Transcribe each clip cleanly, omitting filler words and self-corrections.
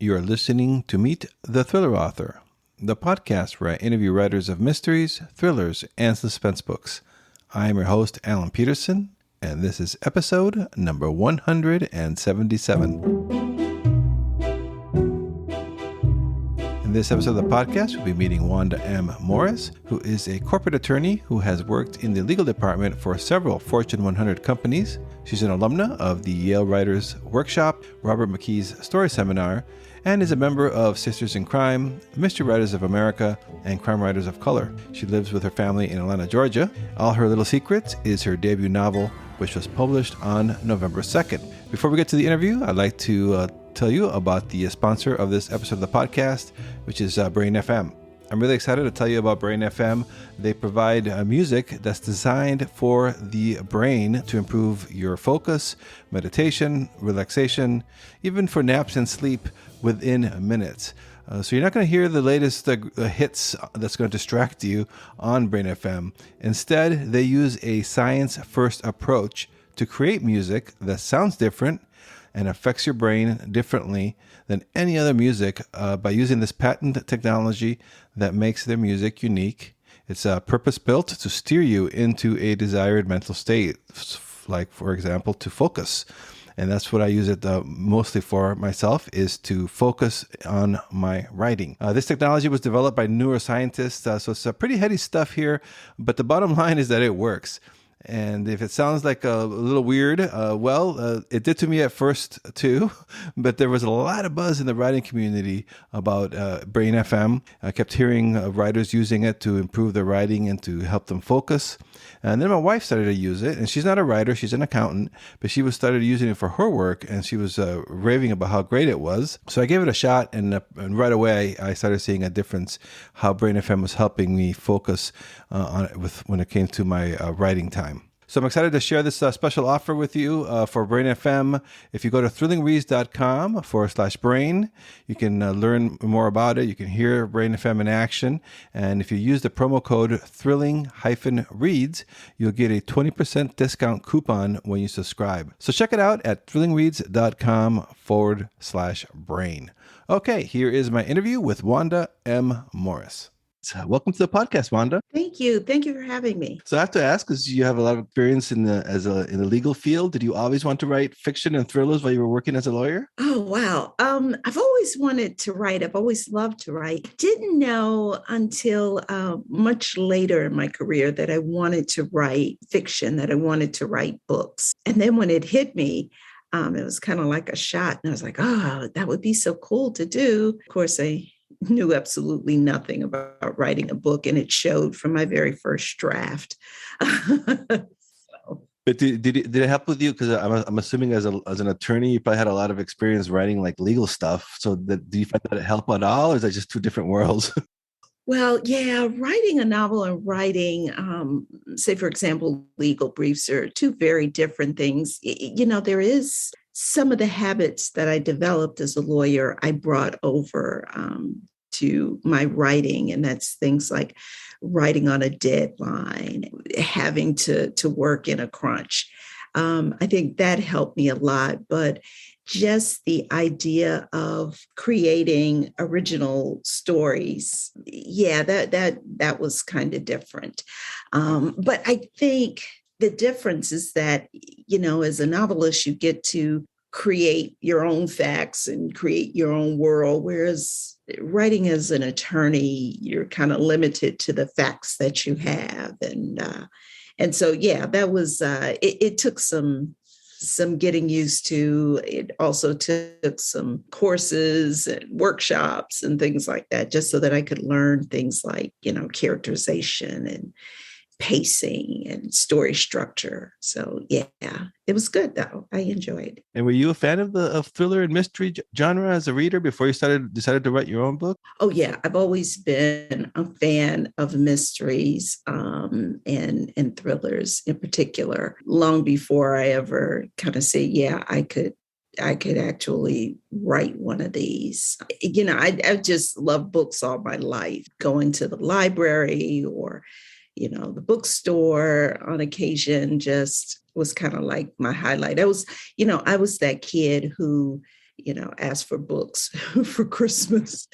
You are listening to Meet the Thriller Author, the podcast where I interview writers of mysteries, thrillers, and suspense books. I am your host, Alan Peterson, and this is episode number 177. In this episode of the podcast, we'll be meeting Wanda M. Morris, who is a corporate attorney who has worked in the legal department for several Fortune 100 companies. She's an alumna of the Yale Writers Workshop, Robert McKee's Story Seminar, and is a member of Sisters in Crime, Mystery Writers of America, and Crime Writers of Color. She lives with her family in Atlanta, Georgia. All Her Little Secrets is her debut novel, which was published on November 2nd. Before we get to the interview, I'd like to tell you about the sponsor of this episode of the podcast, which is Brain FM. I'm really excited to tell you about Brain FM. They provide music that's designed for the brain to improve your focus, meditation, relaxation, even for naps and sleep within minutes. So you're not going to hear the latest hits that's going to distract you on Brain FM. Instead, they use a science-first approach to create music that sounds different and affects your brain differently than any other music by using this patent technology that makes their music unique. It's purpose-built to steer you into a desired mental state, like, for example, to focus. And that's what I use it mostly for myself, is to focus on my writing. This technology was developed by neuroscientists, so it's pretty heady stuff here, but the bottom line is that it works. And if it sounds like a little weird, it did to me at first too, but there was a lot of buzz in the writing community about Brain FM. I kept hearing writers using it to improve their writing and to help them focus. And then my wife started to use it, and she's not a writer, she's an accountant, but she started using it for her work, and she was raving about how great it was. So I gave it a shot, and right away I started seeing a difference, how Brain FM was helping me focus when it came to my writing time. So I'm excited to share this special offer with you for Brain FM. If you go to thrillingreads.com/brain, you can learn more about it. You can hear Brain FM in action. And if you use the promo code thrilling-reads, you'll get a 20% discount coupon when you subscribe. So check it out at thrillingreads.com/brain. Okay, here is my interview with Wanda M. Morris. Welcome to the podcast, Wanda. Thank you. Thank you for having me. So I have to ask, because you have a lot of experience in the legal field. Did you always want to write fiction and thrillers while you were working as a lawyer? Oh, wow. I've always wanted to write. I've always loved to write. Didn't know until much later in my career that I wanted to write fiction, that I wanted to write books. And then when it hit me, it was kind of like a shot. And I was like, oh, that would be so cool to do. Of course, I knew absolutely nothing about writing a book, and it showed from my very first draft. But did it help with you? Because I'm assuming as an attorney, you probably had a lot of experience writing like legal stuff. So do you find that it helped at all, or is that just two different worlds? Well, yeah, writing a novel and writing, say, for example, legal briefs are two very different things. There is some of the habits that I developed as a lawyer, I brought over to my writing. And that's things like writing on a deadline, having to work in a crunch. I think that helped me a lot. But just the idea of creating original stories, yeah, that was kind of different. But I think the difference is that, as a novelist, you get to create your own facts and create your own world, whereas writing as an attorney, you're kind of limited to the facts that you have. And so, yeah, that was, it took some getting used to. It also took some courses and workshops and things like that, just so that I could learn things like, characterization and pacing and story structure. So yeah, it was good though. I enjoyed. And were you a fan of thriller and mystery genre as a reader before you decided to write your own book? Oh yeah, I've always been a fan of mysteries and thrillers in particular, long before I ever kind of say, yeah, I could actually write one of these. I just love books all my life, going to the library or the bookstore on occasion just was kind of like my highlight. I was that kid who, ask for books for Christmas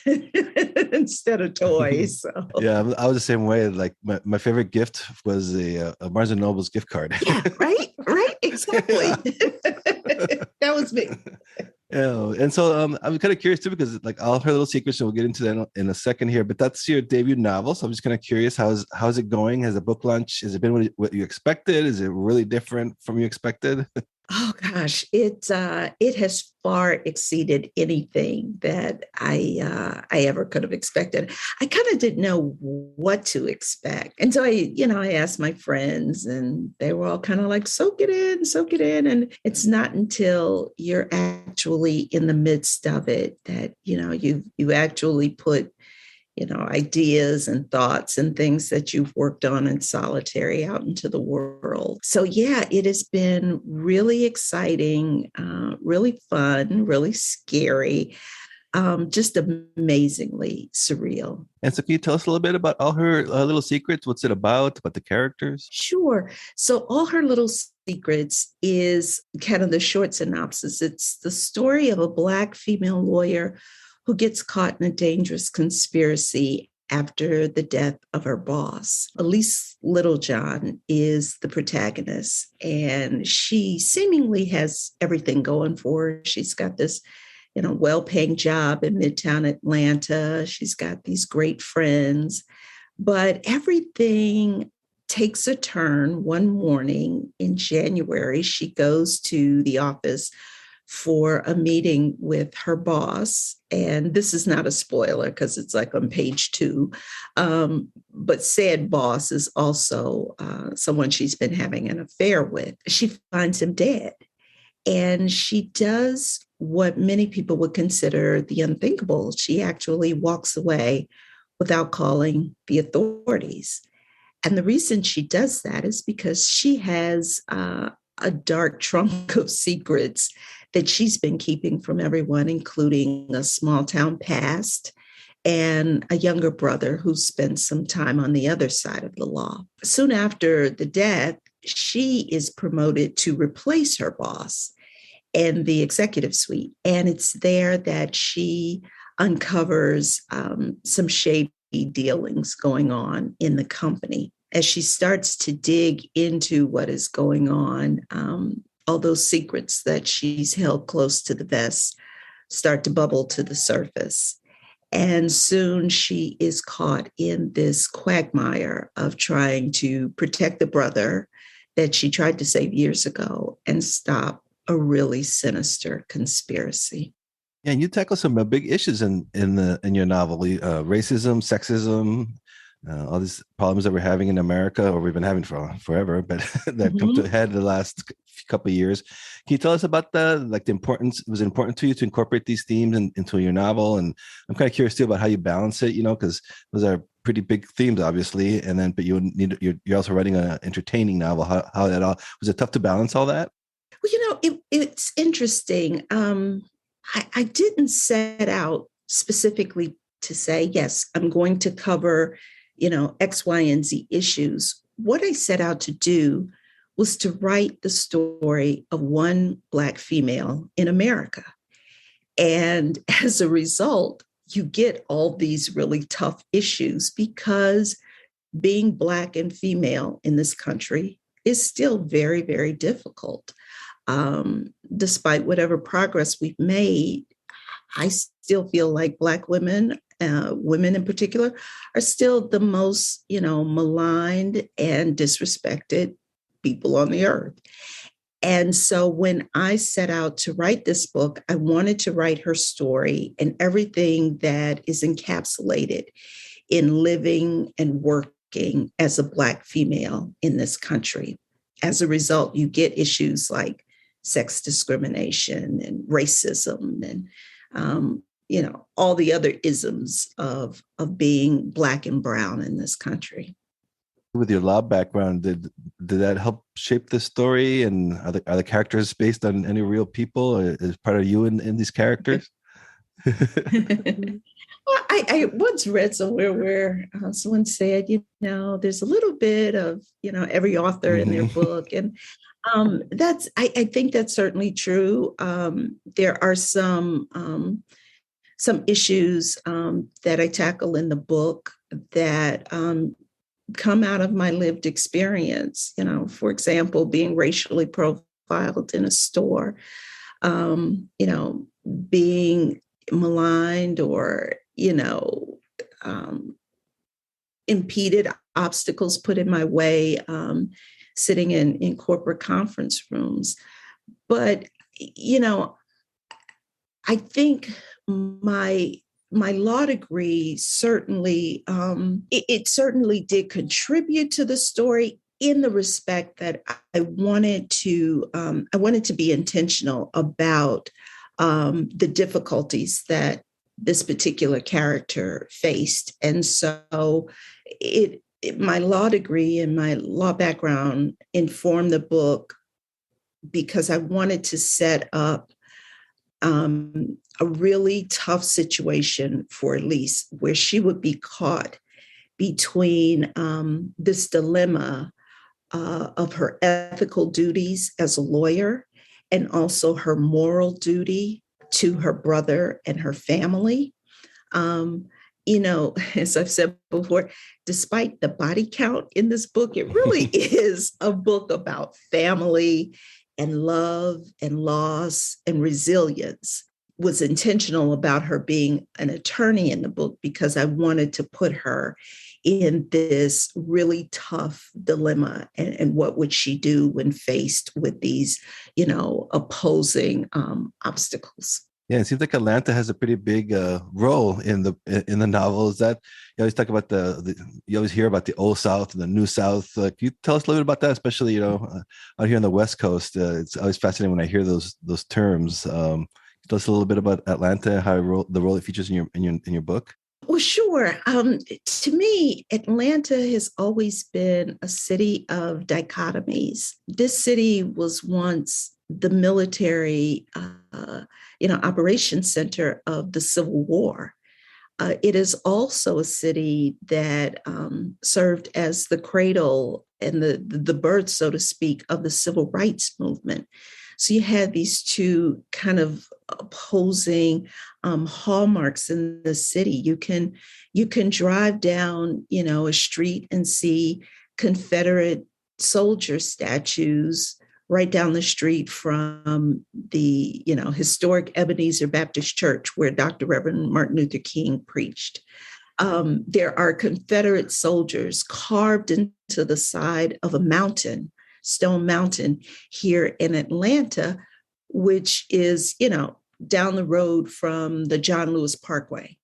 instead of toys. So. Yeah, I was the same way. Like my favorite gift was a Barnes and Noble's gift card. Yeah, right, exactly. That was me. Yeah, and so I'm kind of curious too, because like All Her Little Secrets, and we'll get into that in a second here. But that's your debut novel, so I'm just kind of curious, how's it going? Has the book launch, has it been what you expected? Is it really different from you expected? Oh gosh, it has far exceeded anything that I ever could have expected. I kind of didn't know what to expect, and so I asked my friends, and they were all kind of like, soak it in. And it's not until you're actually in the midst of it that you actually put ideas and thoughts and things that you've worked on in solitary out into the world. So, yeah, it has been really exciting, really fun, really scary, just amazingly surreal. And so can you tell us a little bit about All Her Little Secrets? What's it about the characters? Sure. So, All Her Little Secrets is kind of the short synopsis. It's the story of a Black female lawyer who gets caught in a dangerous conspiracy after the death of her boss. Elise Littlejohn is the protagonist, and she seemingly has everything going for her. She's got this, well-paying job in Midtown Atlanta. She's got these great friends, but everything takes a turn one morning in January. She goes to the office for a meeting with her boss. And this is not a spoiler because it's like on page 2. But said boss is also someone she's been having an affair with. She finds him dead. And she does what many people would consider the unthinkable. She actually walks away without calling the authorities. And the reason she does that is because she has a dark trunk of secrets that she's been keeping from everyone, including a small town past and a younger brother who spent some time on the other side of the law. Soon after the death, she is promoted to replace her boss in the executive suite. And it's there that she uncovers some shady dealings going on in the company. As she starts to dig into what is going on, all those secrets that she's held close to the vest start to bubble to the surface. And soon she is caught in this quagmire of trying to protect the brother that she tried to save years ago and stop a really sinister conspiracy. Yeah, and you tackle some big issues in your novel: racism, sexism, all these problems that we're having in America, or we've been having for forever, but that come to a head the last couple of years. Can you tell us about the importance? Was it important to you to incorporate these themes into your novel? And I'm kind of curious too about how you balance it, because those are pretty big themes, obviously. And then, but you're also writing an entertaining novel. How that all was it tough to balance all that? Well, it's interesting. I didn't set out specifically to say, yes, I'm going to cover X, Y, and Z issues. What I set out to do was to write the story of one Black female in America. And as a result, you get all these really tough issues because being Black and female in this country is still very, very difficult. Despite whatever progress we've made, I still feel like Black women, women in particular, are still the most, maligned and disrespected people on the earth. And so when I set out to write this book, I wanted to write her story and everything that is encapsulated in living and working as a Black female in this country. As a result, you get issues like sex discrimination and racism and all the other isms of being Black and brown in this country. With your law background, did that help shape the story? And are the characters based on any real people? Or is part of you in these characters? Well, I once read somewhere where someone said, there's a little bit of, every author in their book. And I think that's certainly true. There are some issues that I tackle in the book that come out of my lived experience. For example, being racially profiled in a store, being maligned or um, impeded, obstacles put in my way, sitting in corporate conference rooms. But, I think my law degree certainly it certainly did contribute to the story in the respect that I wanted to be intentional about the difficulties that this particular character faced, and so my law degree and my law background informed the book because I wanted to set up a really tough situation for Elise, where she would be caught between this dilemma of her ethical duties as a lawyer and also her moral duty to her brother and her family. As I've said before, despite the body count in this book, it really is a book about family and love and loss and resilience. Was intentional about her being an attorney in the book because I wanted to put her in this really tough dilemma, and what would she do when faced with these, opposing obstacles. Yeah, it seems like Atlanta has a pretty big role in the novel. Is that you always talk about you always hear about the old South and the new South. Can you tell us a little bit about that, especially out here on the West Coast? It's always fascinating when I hear those terms. Tell us a little bit about Atlanta, the role it features in your book. Well, sure. To me, Atlanta has always been a city of dichotomies. This city was once the military, operations center of the Civil War. It is also a city that served as the cradle and the birth, so to speak, of the civil rights movement. So you had these two kind of opposing hallmarks in the city. You can drive down, a street and see Confederate soldier statues right down the street from the, historic Ebenezer Baptist Church where Dr. Reverend Martin Luther King preached. There are Confederate soldiers carved into the side of a mountain, Stone Mountain, here in Atlanta, which is, down the road from the John Lewis Parkway.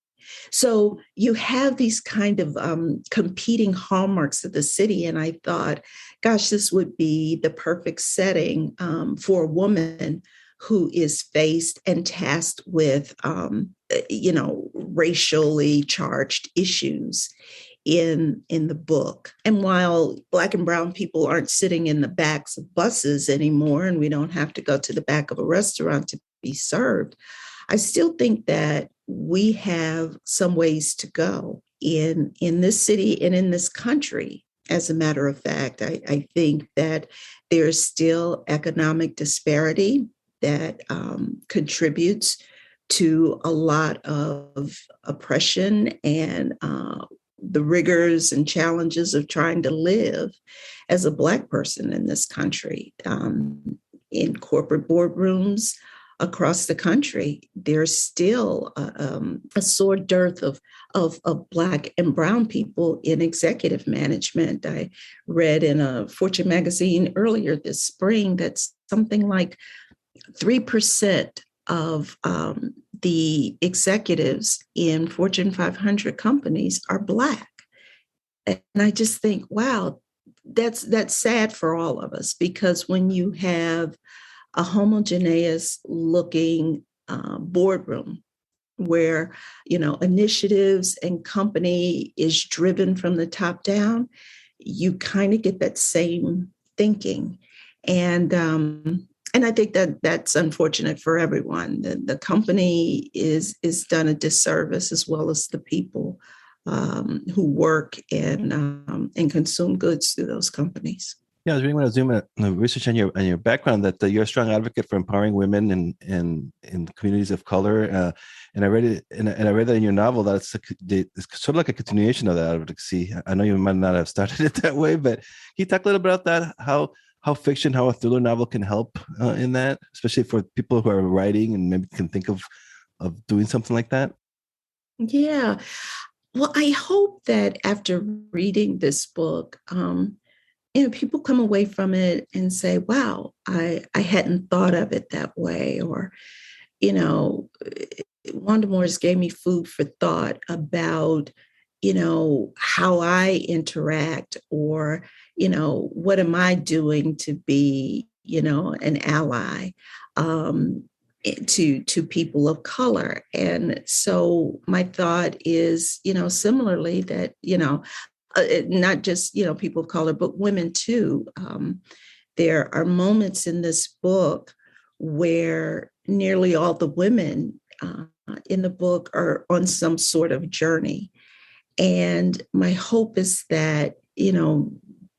So you have these kind of competing hallmarks of the city. And I thought, gosh, this would be the perfect setting for a woman who is faced and tasked with, racially charged issues in the book. And while Black and brown people aren't sitting in the backs of buses anymore, and we don't have to go to the back of a restaurant to be served, I still think that we have some ways to go in this city and in this country. As a matter of fact, I think that there's still economic disparity that contributes to a lot of oppression and the rigors and challenges of trying to live as a Black person in this country. In corporate boardrooms across the country, there's still a sore dearth of Black and brown people in executive management. I read in a Fortune magazine earlier this spring that something like 3% of the executives in Fortune 500 companies are Black. And I just think, wow, that's sad for all of us, because when you have a homogeneous looking boardroom where, initiatives and company is driven from the top down, you kind of get that same thinking. And I think that that's unfortunate for everyone. The company is done a disservice, as well as the people who work and consume goods through those companies. Yeah, I was reading when I was doing research on your background that you're a strong advocate for empowering women in communities of color, and I read it and I read that in your novel that it's sort of like a continuation of that advocacy. I know you might not have started it that way, but can you talk a little bit about that? How fiction, how a thriller novel can help in that, especially for people who are writing and maybe can think of doing something like that. Yeah. Well, I hope that after reading this book, people come away from it and say, wow, I hadn't thought of it that way. Or, you know, Wanda Morris gave me food for thought about, how I interact, or, what am I doing to be, an ally to people of color. And so my thought is, similarly that, not just, people of color, but women too. There are moments in this book where nearly all the women in the book are on some sort of journey. And my hope is that,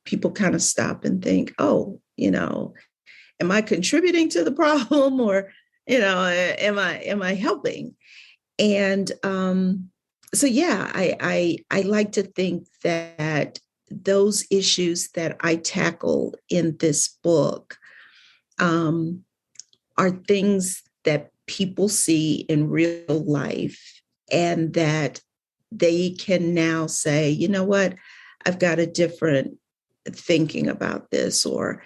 people kind of stop and think, oh, am I contributing to the problem, or, am I helping? And so, yeah, I like to think that those issues that I tackle in this book um, are things that people see in real life, and that they can now say, you know what, I've got a different thinking about this, or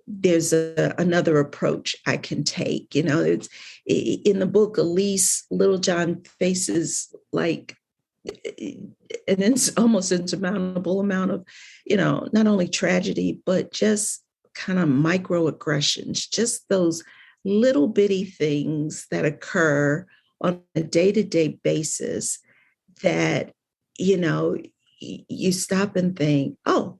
there's another approach I can take. It's in the book, Elise Littlejohn faces like an almost insurmountable amount of, not only tragedy, but just kind of microaggressions, just those little bitty things that occur on a day-to-day basis that, you stop and think, oh,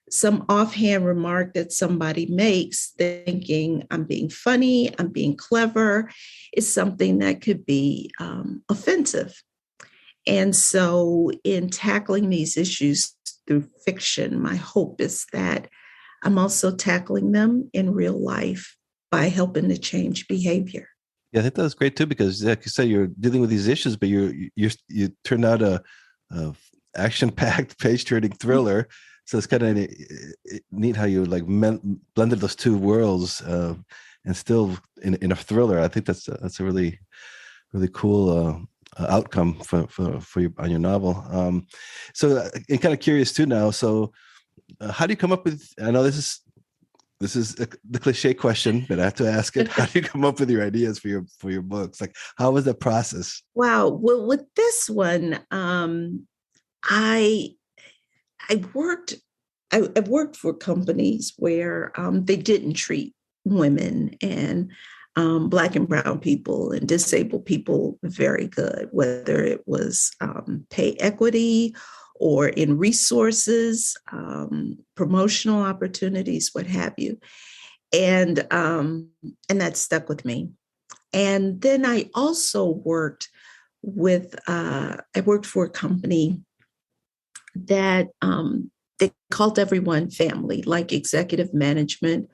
some offhand remark that somebody makes thinking I'm being funny, I'm being clever, is something that could be offensive. And so, in tackling these issues through fiction, my hope is that I'm also tackling them in real life by helping to change behavior. Yeah, I think that was great too, because like you said, you're dealing with these issues, but you turned out a action-packed, page-turning thriller. So it's kind of neat how you like blended those two worlds, and still in a thriller. I think that's a really really cool outcome for you on your novel. So I'm kind of curious too now. So how do you come up with? I know this is the cliche question, but I have to ask it. How do you come up with your ideas for your books? Like, how was the process? Wow. Well, with this one, I I worked I've worked for companies where they didn't treat women and Black and brown people and disabled people very good, whether it was pay equity or in resources, promotional opportunities, what have you. And that stuck with me. And then I also I worked for a company that they called everyone family, like executive management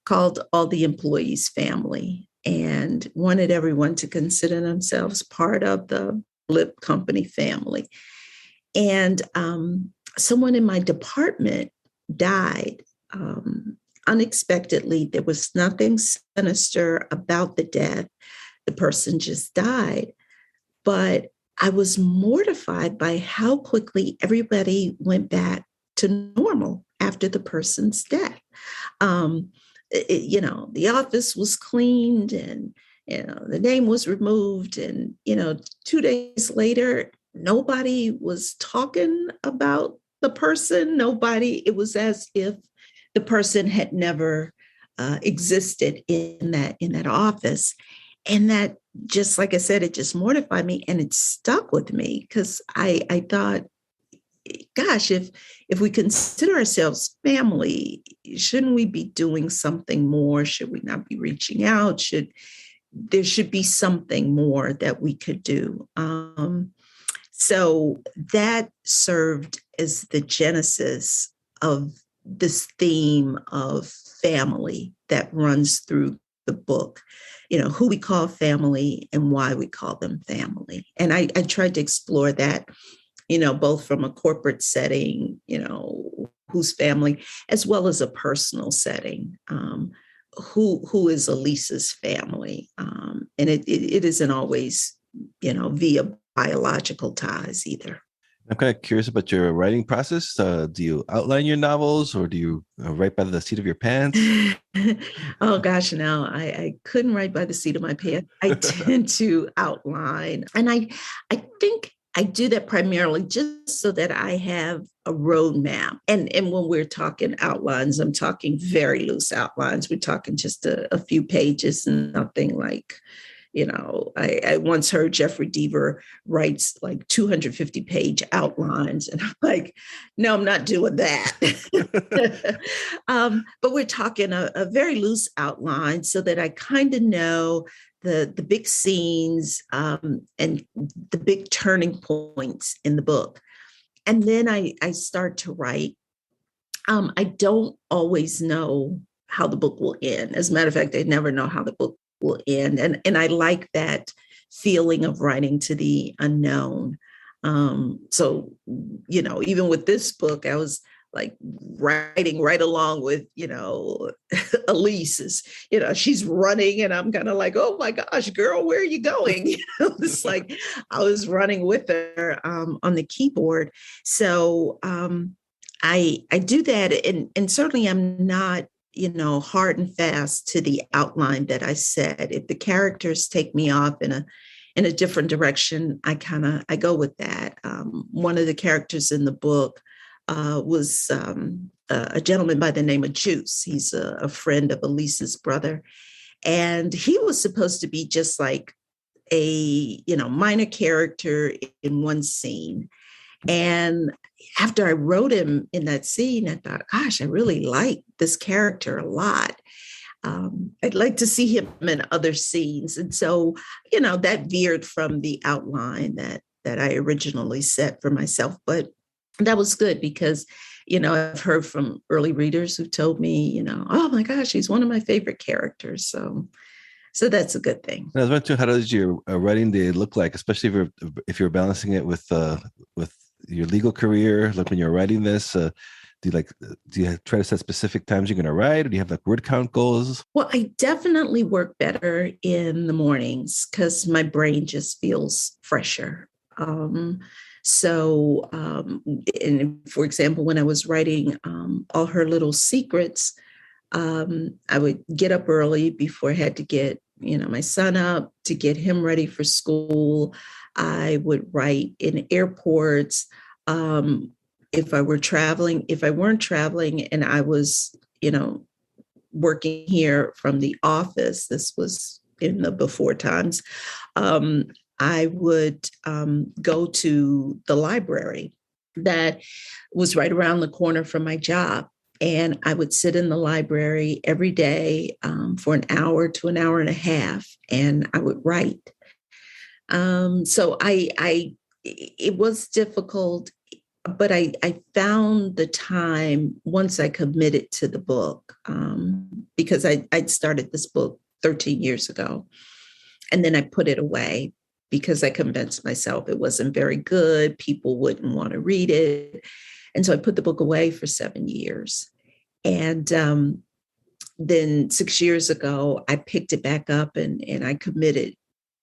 called all the employees family, and wanted everyone to consider themselves part of the Blip company family. And someone in my department died unexpectedly. There was nothing sinister about the death. The person just died. But I was mortified by how quickly everybody went back to normal after the person's death. The office was cleaned, and, the name was removed. And, 2 days later, nobody was talking about the person. It was as if the person had never existed in that office. And that, just like I said, it just mortified me, and it stuck with me, because I thought, gosh, if we consider ourselves family, shouldn't we be doing something more? Should we not be reaching out? There should be something more that we could do. So that served as the genesis of this theme of family that runs through the book, who we call family and why we call them family. And I tried to explore that, both from a corporate setting, whose family, as well as a personal setting. Who is Elisa's family? And it isn't always, via biological ties either. I'm kind of curious about your writing process. Do you outline your novels, or do you write by the seat of your pants? Oh gosh, no, I couldn't write by the seat of my pants. I tend to outline, and I think I do that primarily just so that I have a roadmap. And when we're talking outlines, I'm talking very loose outlines. We're talking just a few pages, and nothing like, I once heard Jeffrey Deaver writes like 250-page outlines. And I'm like, no, I'm not doing that. But we're talking a very loose outline so that I kind of know the big scenes and the big turning points in the book. And then I start to write. I don't always know how the book will end. As a matter of fact, I never know how the book will end. And I like that feeling of writing to the unknown. So, even with this book, I was like writing right along with, Elise's, she's running and I'm kind of like, oh my gosh, girl, where are you going? It's like I was running with her on the keyboard. So I do that. And certainly I'm not, hard and fast to the outline that I said. If the characters take me off in a different direction, I go with that. One of the characters in the book was a gentleman by the name of Juice. He's a friend of Elisa's brother. And he was supposed to be just like a, minor character in one scene. And after I wrote him in that scene, I thought, gosh, I really like this character a lot. I'd like to see him in other scenes. And so, that veered from the outline that I originally set for myself. But that was good because, I've heard from early readers who told me, oh my gosh, he's one of my favorite characters. So that's a good thing. I was wondering, how does your writing day look like, especially if you're balancing it with your legal career? Like when you're writing this, do you try to set specific times you're going to write, or do you have like word count goals? Well, I definitely work better in the mornings because my brain just feels fresher. And for example, when I was writing All Her Little Secrets, I would get up early before I had to get, my son up to get him ready for school. I would write in airports. If I weren't traveling and I was, working here from the office, this was in the before times, I would go to the library that was right around the corner from my job. And I would sit in the library every day for an hour to an hour and a half, and I would write. So it was difficult, but I found the time once I committed to the book, because I'd started this book 13 years ago, and then I put it away because I convinced myself it wasn't very good. People wouldn't want to read it. And so I put the book away for 7 years. And then 6 years ago, I picked it back up and I committed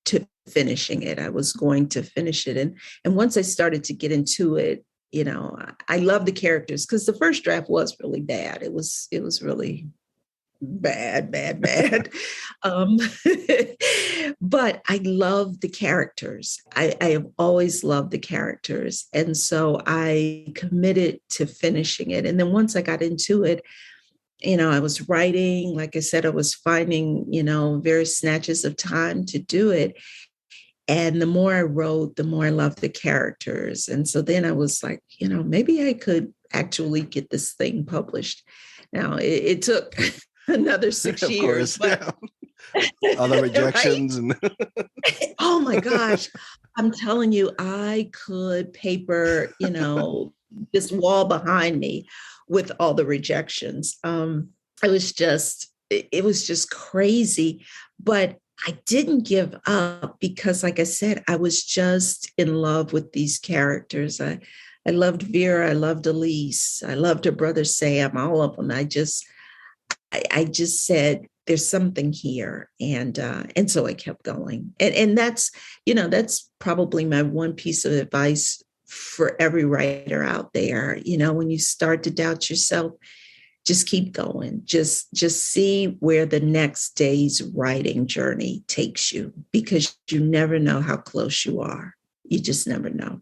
to finishing it. I was going to finish it. And once I started to get into it, I love the characters because the first draft was really bad. It was really bad. But I love the characters. I have always loved the characters. And so I committed to finishing it. And then once I got into it, I was writing, like I said, I was finding, various snatches of time to do it. And the more I wrote, the more I loved the characters. And so then I was like, maybe I could actually get this thing published. Now it took another 6 years. Course, but, yeah. All the rejections. Right? Oh my gosh. I'm telling you, I could paper, this wall behind me with all the rejections. It was just crazy. But I didn't give up because, like I said, I was just in love with these characters. I loved Vera, I loved Elise, I loved her brother Sam, all of them. I just said, there's something here, and so I kept going, and that's probably my one piece of advice for every writer out there. When you start to doubt yourself, just keep going. Just see where the next day's writing journey takes you, because you never know how close you are. You just never know.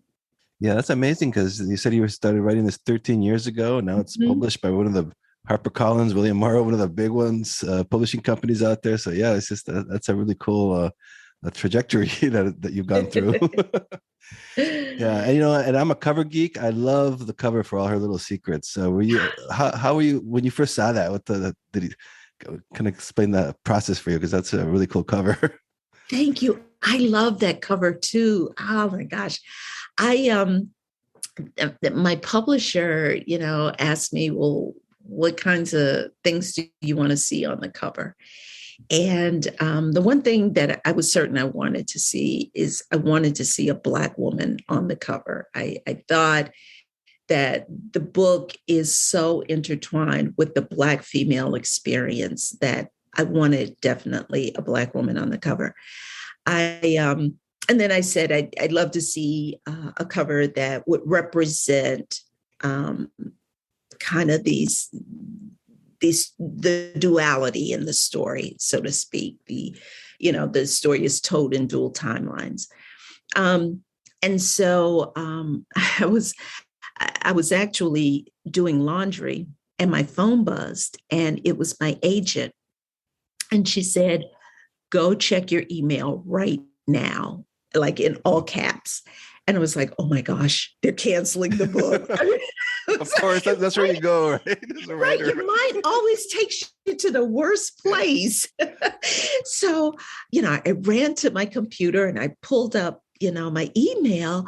Yeah, that's amazing, because you said you started writing this 13 years ago, and now it's published by one of the HarperCollins, William Morrow, one of the big ones, publishing companies out there. So yeah, it's just that's a really cool trajectory that you've gone through. Yeah, and I'm a cover geek. I love the cover for All Her Little Secrets. So were you? How were you when you first saw that? Did he kind of explain that process for you? Because that's a really cool cover. Thank you. I love that cover too. Oh my gosh, I my publisher, asked me, well, what kinds of things do you want to see on the cover? And the one thing that I was certain I wanted to see is I wanted to see a Black woman on the cover. I thought that the book is so intertwined with the Black female experience that I wanted definitely a Black woman on the cover. And then I said I'd love to see a cover that would represent kind of the duality in the story, so to speak. The story is told in dual timelines. And so I was actually doing laundry, and my phone buzzed, and it was my agent. And she said, go check your email right now, like in all caps. And I was like, oh my gosh, they're canceling the book. Of course, that's where you go, right? Right. Your mind always takes you to the worst place. So, I ran to my computer and I pulled up, my email,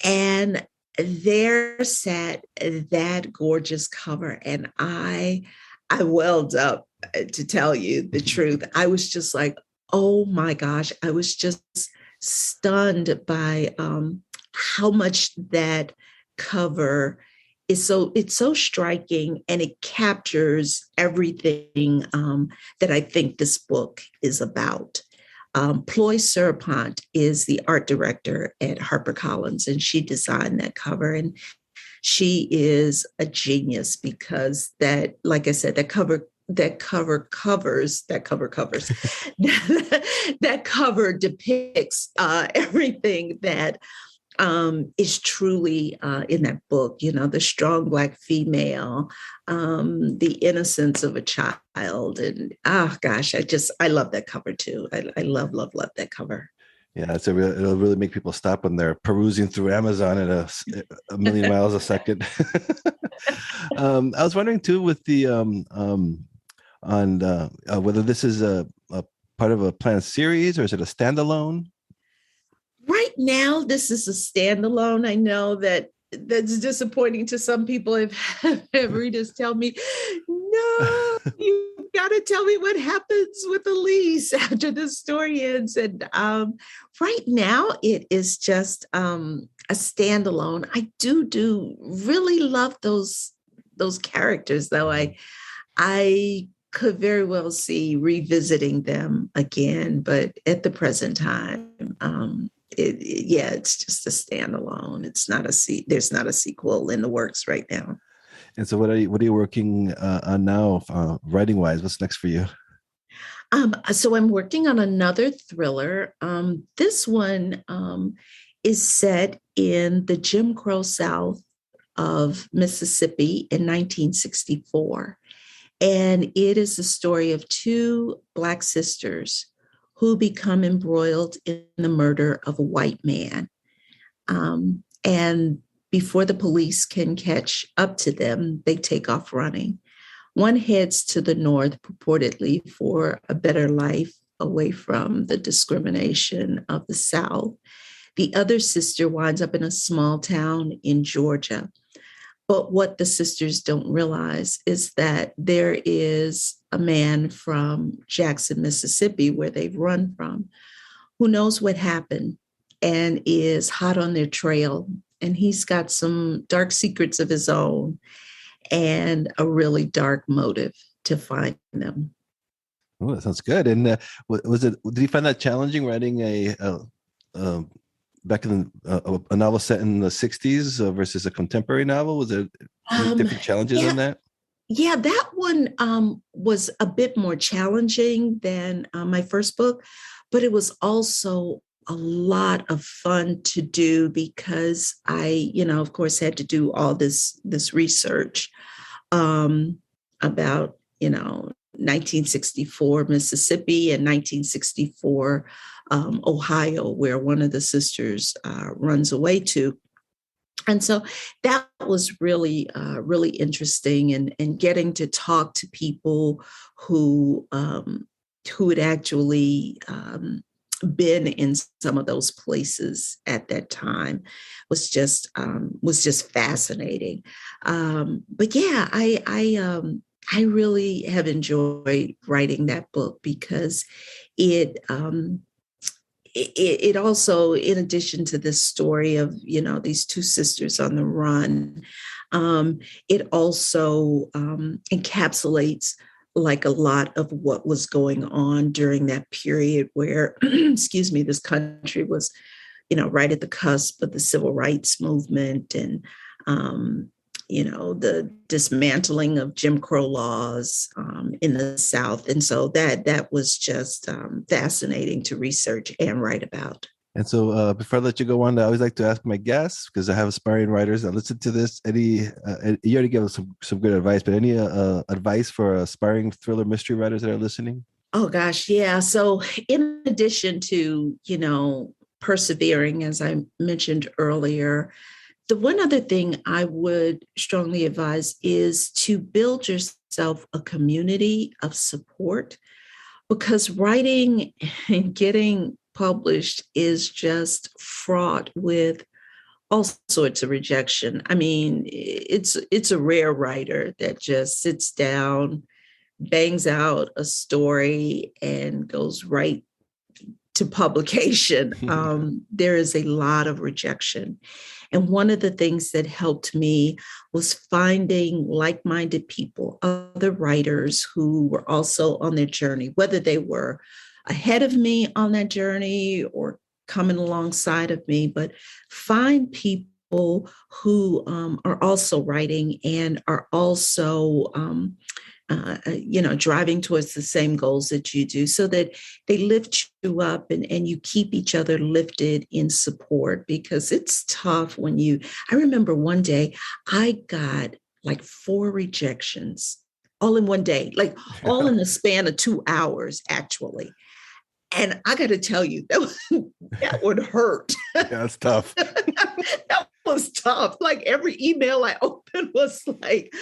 and there sat that gorgeous cover. And I welled up, to tell you the truth. I was just like, oh my gosh, I was just stunned by how much that cover it's so striking, and it captures everything that I think this book is about. Ploy Serpent is the art director at HarperCollins, and she designed that cover. And she is a genius, because that, like I said, that cover covers that cover depicts everything that is truly in that book. The strong Black female, the innocence of a child, and gosh, I love that cover too. I love that cover. Yeah, it'll really make people stop when they're perusing through Amazon at a million miles a second. I was wondering too, with the on whether this is a part of a planned series, or is it a standalone? Right now, this is a standalone. I know that's disappointing to some people. If readers tell me, no, you got to tell me what happens with Elise after the story ends. And right now, it is just a standalone. I do really love those characters, though. I could very well see revisiting them again, but at the present time, it's just a standalone. It's not there's not a sequel in the works right now. And so what are you working on now, writing wise? What's next for you? So I'm working on another thriller. This one is set in the Jim Crow South of Mississippi in 1964. And it is the story of two Black sisters who become embroiled in the murder of a white man. And before the police can catch up to them, they take off running. One heads to the north, purportedly for a better life away from the discrimination of the South. The other sister winds up in a small town in Georgia. But what the sisters don't realize is that there is a man from Jackson, Mississippi, where they've run from, who knows what happened and is hot on their trail. And he's got some dark secrets of his own and a really dark motive to find them. Oh, that sounds good. And was it? Did you find that challenging writing a back in a novel set in the '60s versus a contemporary novel? Was there different challenges on that? Yeah, that one was a bit more challenging than my first book, but it was also a lot of fun to do because I, of course, had to do all this research about, 1964 Mississippi and 1964 Ohio, where one of the sisters runs away to. And so that was really, really interesting, and getting to talk to people who had actually been in some of those places at that time was just fascinating. But yeah, I really have enjoyed writing that book because it also, in addition to this story of, these two sisters on the run, it also encapsulates like a lot of what was going on during that period where, excuse me, this country was, right at the cusp of the civil rights movement and, the dismantling of Jim Crow laws in the South. And so that was just fascinating to research and write about. And so before I let you go, Wanda, I always like to ask my guests, because I have aspiring writers that listen to this, you already gave us some good advice, but any advice for aspiring thriller mystery writers that are listening? Oh, gosh, yeah. So in addition to, persevering, as I mentioned earlier, the one other thing I would strongly advise is to build yourself a community of support, because writing and getting published is just fraught with all sorts of rejection. I mean, it's a rare writer that just sits down, bangs out a story, and goes right to publication. There is a lot of rejection. And one of the things that helped me was finding like-minded people, other writers who were also on their journey, whether they were ahead of me on that journey or coming alongside of me, but find people who are also writing and are also driving towards the same goals that you do, so that they lift you up and you keep each other lifted in support, because it's tough I remember one day I got like 4 rejections all in one day, like all in the span of 2 hours, actually. And I got to tell you, that would hurt. Yeah, that's tough. That was tough. Like every email I opened was like,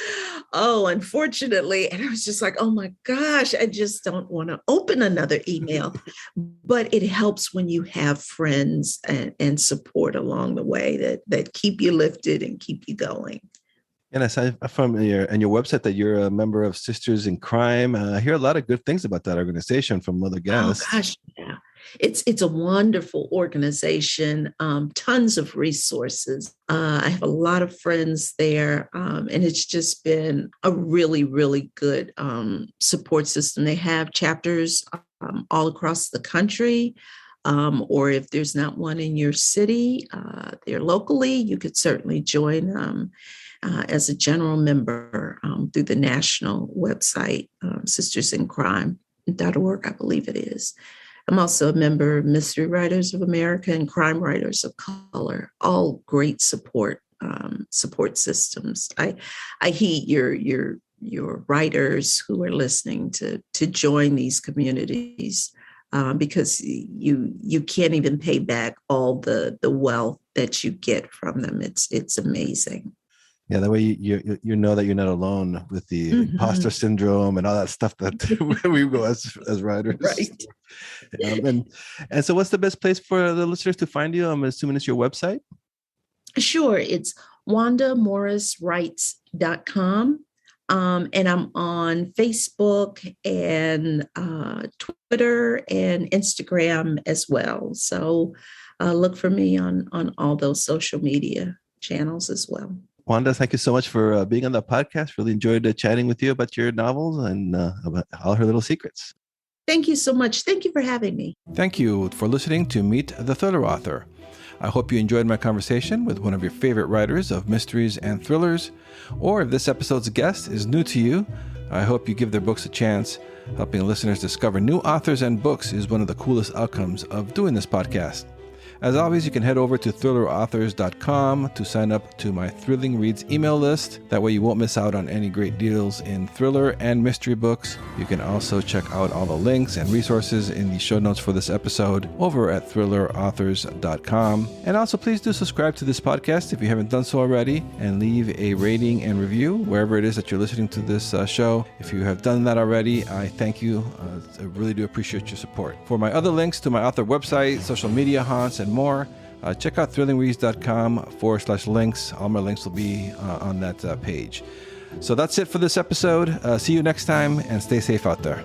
oh, unfortunately. And I was just like, oh my gosh, I just don't want to open another email. But it helps when you have friends and support along the way that keep you lifted and keep you going. And I saw from your website that you're a member of Sisters in Crime. I hear a lot of good things about that organization from other guests. Oh gosh, yeah. It's a wonderful organization, tons of resources. I have a lot of friends there, and it's just been a really, really good support system. They have chapters all across the country, or if there's not one in your city, there locally, you could certainly join as a general member through the national website, sistersincrime.org, I believe it is. I'm also a member of Mystery Writers of America and Crime Writers of Color, all great support systems. I heed your writers who are listening to join these communities, because you can't even pay back all the wealth that you get from them. It's amazing. Yeah, that way you know that you're not alone with the imposter syndrome and all that stuff that we go as writers. Right. And so, what's the best place for the listeners to find you? I'm assuming it's your website. Sure. It's wandamorriswrites.com. And I'm on Facebook and Twitter and Instagram as well. So look for me on all those social media channels as well. Wanda, thank you so much for being on the podcast. Really enjoyed chatting with you about your novels and about all her little secrets. Thank you so much. Thank you for having me. Thank you for listening to Meet the Thriller Author. I hope you enjoyed my conversation with one of your favorite writers of mysteries and thrillers. Or if this episode's guest is new to you, I hope you give their books a chance. Helping listeners discover new authors and books is one of the coolest outcomes of doing this podcast. As always, you can head over to thrillerauthors.com to sign up to my Thrilling Reads email list. That way you won't miss out on any great deals in thriller and mystery books. You can also check out all the links and resources in the show notes for this episode over at thrillerauthors.com. And also please do subscribe to this podcast if you haven't done so already, and leave a rating and review wherever it is that you're listening to this show. If you have done that already, I thank you. I really do appreciate your support. For my other links to my author website, social media haunts, and more, check out thrillingreads.com/links. All my links will be on that page. So that's it for this episode. See you next time, and stay safe out there.